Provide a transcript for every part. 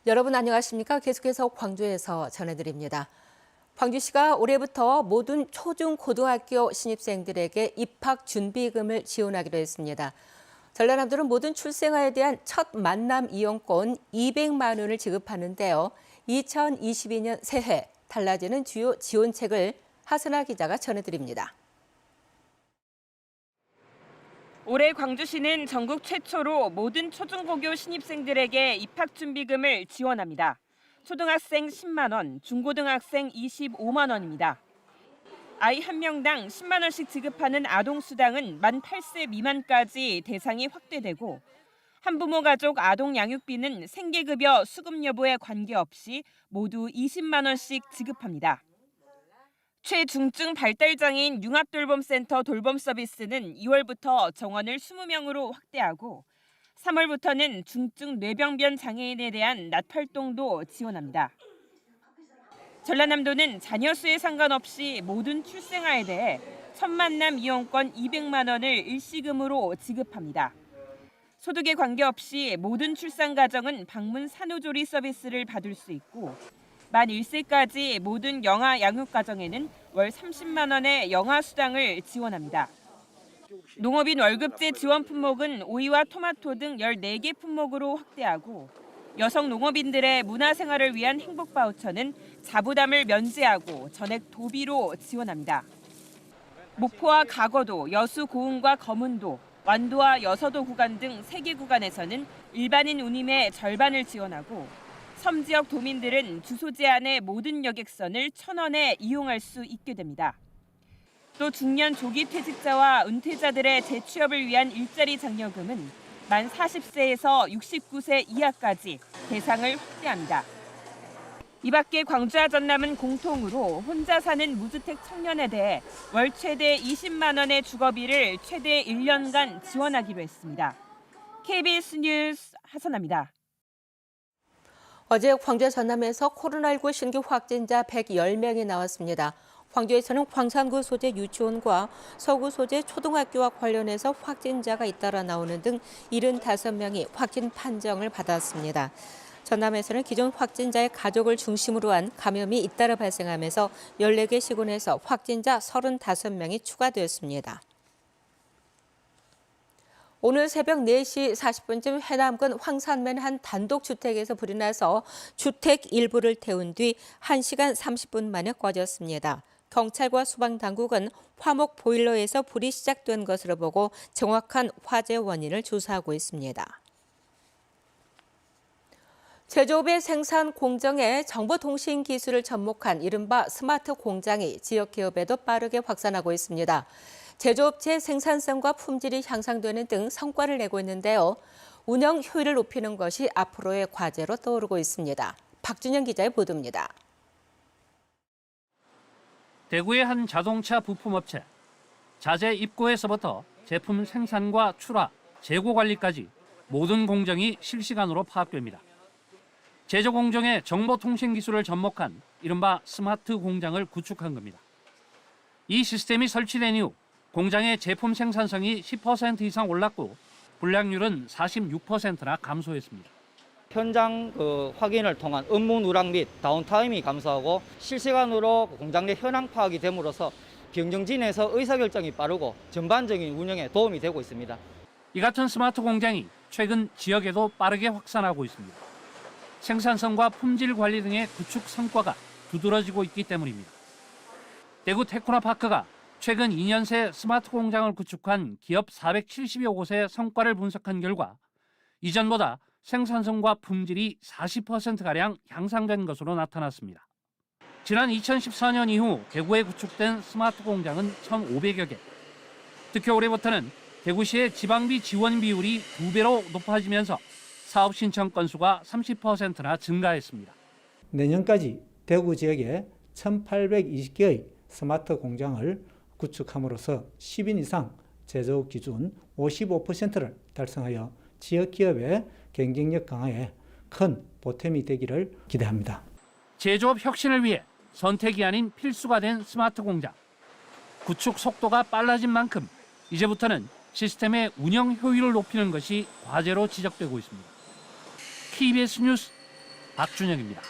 여러분 안녕하십니까? 계속해서 광주에서 전해드립니다. 광주시가 올해부터 모든 초중고등학교 신입생들에게 입학 준비금을 지원하기로 했습니다. 전라남도는 모든 출생아에 대한 첫 만남 이용권 200만 원을 지급하는데요. 2022년 새해 달라지는 주요 지원책을 하선아 기자가 전해드립니다. 올해 광주시는 전국 최초로 모든 초중고교 신입생들에게 입학준비금을 지원합니다. 초등학생 10만 원, 중고등학생 25만 원입니다. 아이 한 명당 10만 원씩 지급하는 아동수당은 만 8세 미만까지 대상이 확대되고 한부모 가족 아동 양육비는 생계급여 수급 여부에 관계없이 모두 20만 원씩 지급합니다. 최중증 발달장애인 융합돌봄센터 돌봄 서비스는 2월부터 정원을 20명으로 확대하고 3월부터는 중증 뇌병변 장애인에 대한 낮 활동도 지원합니다. 전라남도는 자녀 수에 상관없이 모든 출생아에 대해 첫 만남 이용권 200만 원을 일시금으로 지급합니다. 소득에 관계없이 모든 출산 가정은 방문 산후조리 서비스를 받을 수 있고 만 1세까지 모든 영아 양육 가정에는 월 30만 원의 영아 수당을 지원합니다. 농업인 월급제 지원 품목은 오이와 토마토 등 14개 품목으로 확대하고 여성 농업인들의 문화생활을 위한 행복 바우처는 자부담을 면제하고 전액 도비로 지원합니다. 목포와 가거도, 여수 고흥과 거문도, 완도와 여서도 구간 등 3개 구간에서는 일반인 운임의 절반을 지원하고 섬 지역 도민들은 주소지 안의 모든 여객선을 1,000원에 이용할 수 있게 됩니다. 또 중년 조기 퇴직자와 은퇴자들의 재취업을 위한 일자리 장려금은 만 40세에서 69세 이하까지 대상을 확대합니다. 이 밖에 광주와 전남은 공통으로 혼자 사는 무주택 청년에 대해 월 최대 20만 원의 주거비를 최대 1년간 지원하기로 했습니다. KBS 뉴스 하선아입니다. 어제 광주 전남에서 코로나19 신규 확진자 110명이 나왔습니다. 광주에서는 광산구 소재 유치원과 서구 소재 초등학교와 관련해서 확진자가 잇따라 나오는 등 75명이 확진 판정을 받았습니다. 전남에서는 기존 확진자의 가족을 중심으로 한 감염이 잇따라 발생하면서 14개 시군에서 확진자 35명이 추가되었습니다. 오늘 새벽 4시 40분쯤 해남군 황산면 한 단독주택에서 불이 나서 주택 일부를 태운 뒤 1시간 30분 만에 꺼졌습니다. 경찰과 소방당국은 화목 보일러에서 불이 시작된 것으로 보고 정확한 화재 원인을 조사하고 있습니다. 제조업의 생산 공정에 정보통신 기술을 접목한 이른바 스마트 공장이 지역 기업에도 빠르게 확산하고 있습니다. 제조업체의 생산성과 품질이 향상되는 등 성과를 내고 있는데요. 운영 효율을 높이는 것이 앞으로의 과제로 떠오르고 있습니다. 박준영 기자의 보도입니다. 대구의 한 자동차 부품업체. 자재 입고에서부터 제품 생산과 출하, 재고 관리까지 모든 공정이 실시간으로 파악됩니다. 제조 공정에 정보통신 기술을 접목한 이른바 스마트 공장을 구축한 겁니다. 이 시스템이 설치된 이후 공장의 제품 생산성이 10% 이상 올랐고 불량률은 46%나 감소했습니다. 현장 확인을 통한 업무 누락 및 다운타임이 감소하고 실시간으로 공장 내 현황 파악이 됨으로써 경영진에서 의사결정이 빠르고 전반적인 운영에 도움이 되고 있습니다. 이 같은 스마트 공장이 최근 지역에도 빠르게 확산하고 있습니다. 생산성과 품질 관리 등의 구축 성과가 두드러지고 있기 때문입니다. 대구 테크노파크가 최근 2년 새 스마트 공장을 구축한 기업 470여 곳의 성과를 분석한 결과 이전보다 생산성과 품질이 40%가량 향상된 것으로 나타났습니다. 지난 2014년 이후 대구에 구축된 스마트 공장은 1,500여 개. 특히 올해부터는 대구시의 지방비 지원 비율이 2배로 높아지면서 사업 신청 건수가 30%나 증가했습니다. 내년까지 대구 지역에 1,820개의 스마트 공장을 구축함으로써 10인 이상 제조업 기준 55%를 달성하여 지역 기업의 경쟁력 강화에 큰 보탬이 되기를 기대합니다. 제조업 혁신을 위해 선택이 아닌 필수가 된 스마트 공장. 구축 속도가 빨라진 만큼 이제부터는 시스템의 운영 효율을 높이는 것이 과제로 지적되고 있습니다. KBS 뉴스 박준영입니다.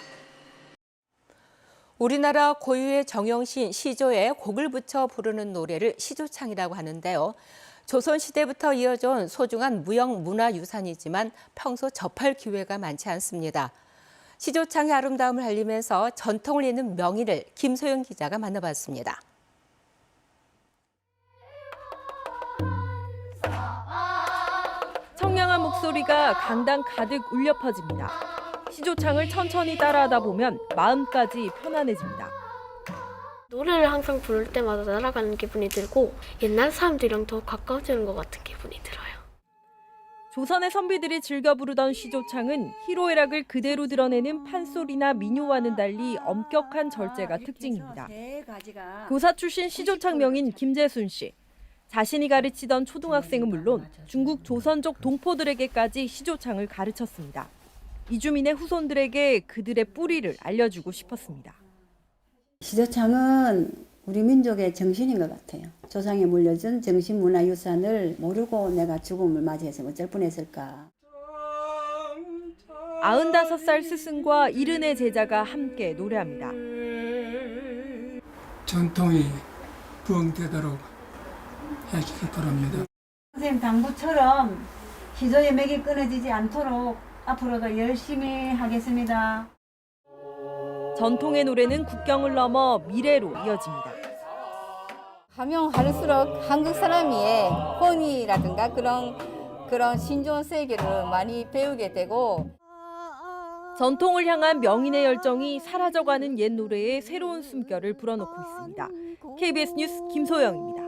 우리나라 고유의 정형신 시조에 곡을 붙여 부르는 노래를 시조창이라고 하는데요. 조선시대부터 이어져 온 소중한 무형문화유산이지만 평소 접할 기회가 많지 않습니다. 시조창의 아름다움을 알리면서 전통을 잇는 명인을 김소영 기자가 만나봤습니다. 청량한 목소리가 강당 가득 울려 퍼집니다. 시조창을 천천히 따라하다 보면 마음까지 편안해집니다. 노래를 항상 부를 때마다 날아가는 기분이 들고 옛날 사람들이랑 더 가까워지는 것 같은 기분이 들어요. 조선의 선비들이 즐겨 부르던 시조창은 희로애락을 그대로 드러내는 판소리나 민요와는 달리 엄격한 절제가 특징입니다. 교사 출신 시조창 명인 김재순 씨. 자신이 가르치던 초등학생은 물론 중국 조선족 동포들에게까지 시조창을 가르쳤습니다. 이주민의 후손들에게 그들의 뿌리를 알려주고 싶었습니다. 시조창은 우리 민족의 정신인 것 같아요. 조상에 물려준 정신문화유산을 모르고 내가 죽음을 맞이해서 어쩔 뻔했을까. 95살 스승과 70의 제자가 함께 노래합니다. 전통이 부흥되도록 해주길 바랍니다. 선생님 당부처럼 시조의 맥이 끊어지지 않도록 앞으로도 열심히 하겠습니다. 전통의 노래는 국경을 넘어 미래로 이어집니다. 가면 할수록 한국 사람의 혼이라든가 그런 신조어 세계를 많이 배우게 되고 전통을 향한 명인의 열정이 사라져가는 옛 노래에 새로운 숨결을 불어넣고 있습니다. KBS 뉴스 김소영입니다.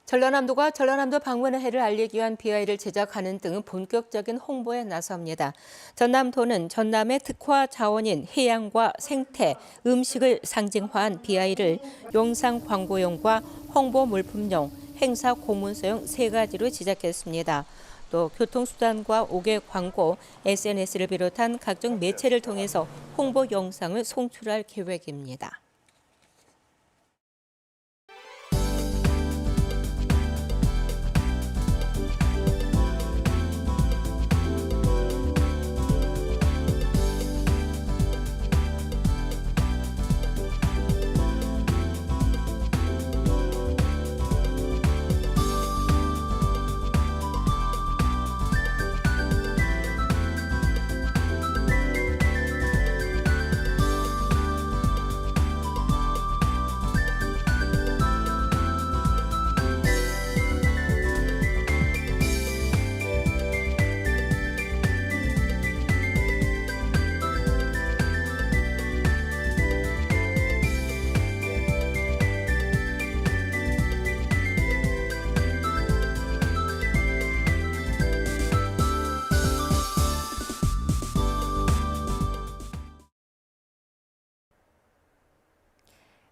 전라남도가 전라남도 방문의 해를 알리기 위한 비아이를 제작하는 등 본격적인 홍보에 나섭니다. 전남도는 전남의 특화 자원인 해양과 생태, 음식을 상징화한 비아이를 영상 광고용과 홍보 물품용, 행사 공문서용 3가지로 제작했습니다. 또 교통수단과 5개 광고, SNS를 비롯한 각종 매체를 통해서 홍보 영상을 송출할 계획입니다.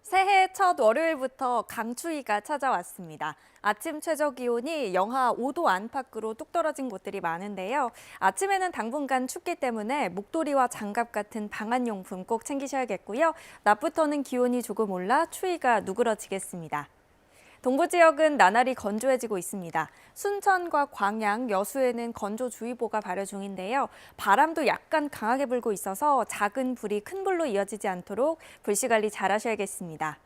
새해 첫 월요일부터 강추위가 찾아왔습니다. 아침 최저 기온이 영하 5도 안팎으로 뚝 떨어진 곳들이 많은데요. 아침에는 당분간 춥기 때문에 목도리와 장갑 같은 방한용품 꼭 챙기셔야겠고요. 낮부터는 기온이 조금 올라 추위가 누그러지겠습니다. 동부 지역은 나날이 건조해지고 있습니다. 순천과 광양, 여수에는 건조주의보가 발효 중인데요. 바람도 약간 강하게 불고 있어서 작은 불이 큰 불로 이어지지 않도록 불씨 관리 잘 하셔야겠습니다.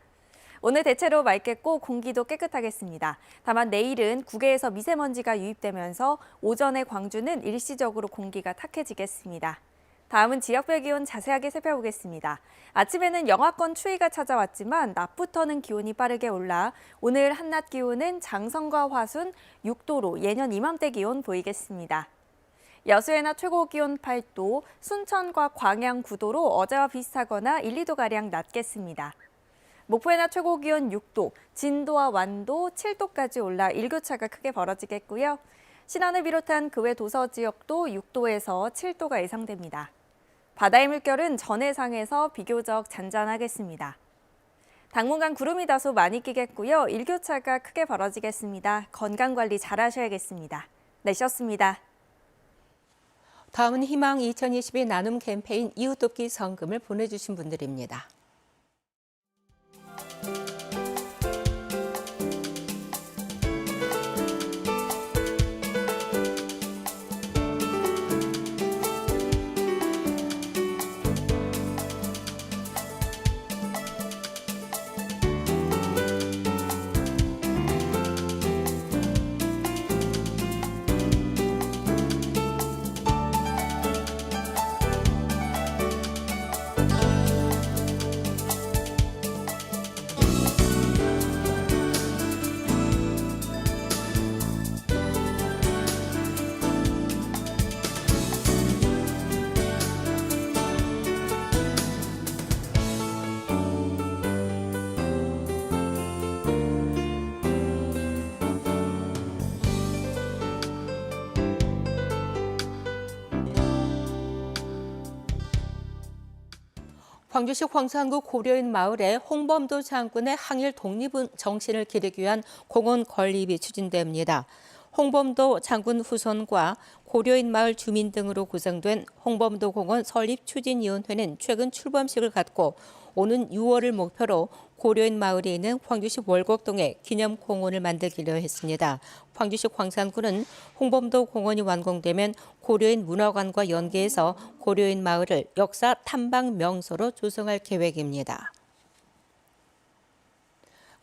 오늘 대체로 맑겠고 공기도 깨끗하겠습니다. 다만 내일은 국외에서 미세먼지가 유입되면서 오전에 광주는 일시적으로 공기가 탁해지겠습니다. 다음은 지역별 기온 자세하게 살펴보겠습니다. 아침에는 영하권 추위가 찾아왔지만 낮부터는 기온이 빠르게 올라 오늘 한낮 기온은 장성과 화순 6도로 예년 이맘때 기온 보이겠습니다. 여수의 낮 최고 기온 8도, 순천과 광양 9도로 어제와 비슷하거나 1, 2도가량 낮겠습니다. 목포의 낮 최고 기온 6도, 진도와 완도 7도까지 올라 일교차가 크게 벌어지겠고요. 신안을 비롯한 그 외 도서 지역도 6도에서 7도가 예상됩니다. 바다의 물결은 전해상에서 비교적 잔잔하겠습니다. 당분간 구름이 다소 많이 끼겠고요. 일교차가 크게 벌어지겠습니다. 건강관리 잘 하셔야겠습니다. 내셨습니다. 다음은 희망 2022 나눔 캠페인 이웃돕기 성금을 보내주신 분들입니다. 광주시 황산구 고려인 마을에 홍범도 장군의 항일 독립 정신을 기리기 위한 공원 건립이 추진됩니다. 홍범도 장군 후손과 고려인 마을 주민 등으로 구성된 홍범도 공원 설립 추진위원회는 최근 출범식을 갖고 오는 6월을 목표로 고려인 마을에 있는 광주시 월곡동에 기념공원을 만들기로 했습니다. 광주시 광산구는 홍범도 공원이 완공되면 고려인 문화관과 연계해서 고려인 마을을 역사 탐방 명소로 조성할 계획입니다.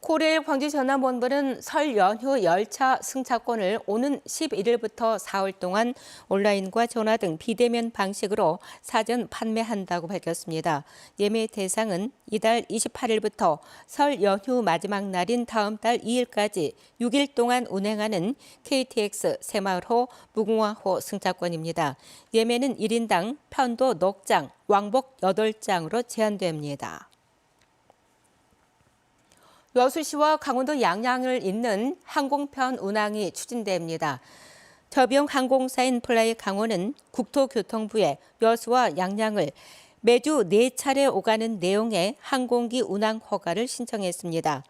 코레일 광주 전남본부는 설 연휴 열차 승차권을 오는 11일부터 4월 동안 온라인과 전화 등 비대면 방식으로 사전 판매한다고 밝혔습니다. 예매 대상은 이달 28일부터 설 연휴 마지막 날인 다음 달 2일까지 6일 동안 운행하는 KTX 새마을호, 무궁화호 승차권입니다. 예매는 1인당 편도 넉 장, 왕복 8장으로 제한됩니다. 여수시와 강원도 양양을 잇는 항공편 운항이 추진됩니다. 저비용 항공사인 플라이 강원은 국토교통부에 여수와 양양을 매주 4차례 오가는 내용의 항공기 운항 허가를 신청했습니다.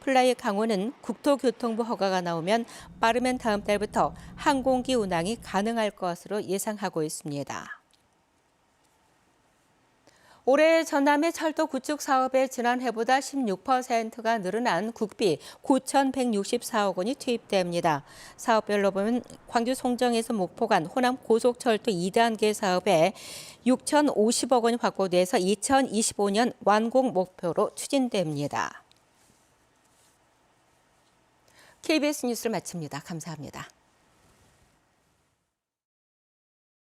플라이 강원은 국토교통부 허가가 나오면 빠르면 다음 달부터 항공기 운항이 가능할 것으로 예상하고 있습니다. 올해 전남의 철도 구축 사업에 지난해보다 16%가 늘어난 국비 9,164억 원이 투입됩니다. 사업별로 보면 광주 송정에서 목포간 호남 고속철도 2단계 사업에 6,050억 원이 확보돼서 2025년 완공 목표로 추진됩니다. KBS 뉴스를 마칩니다. 감사합니다.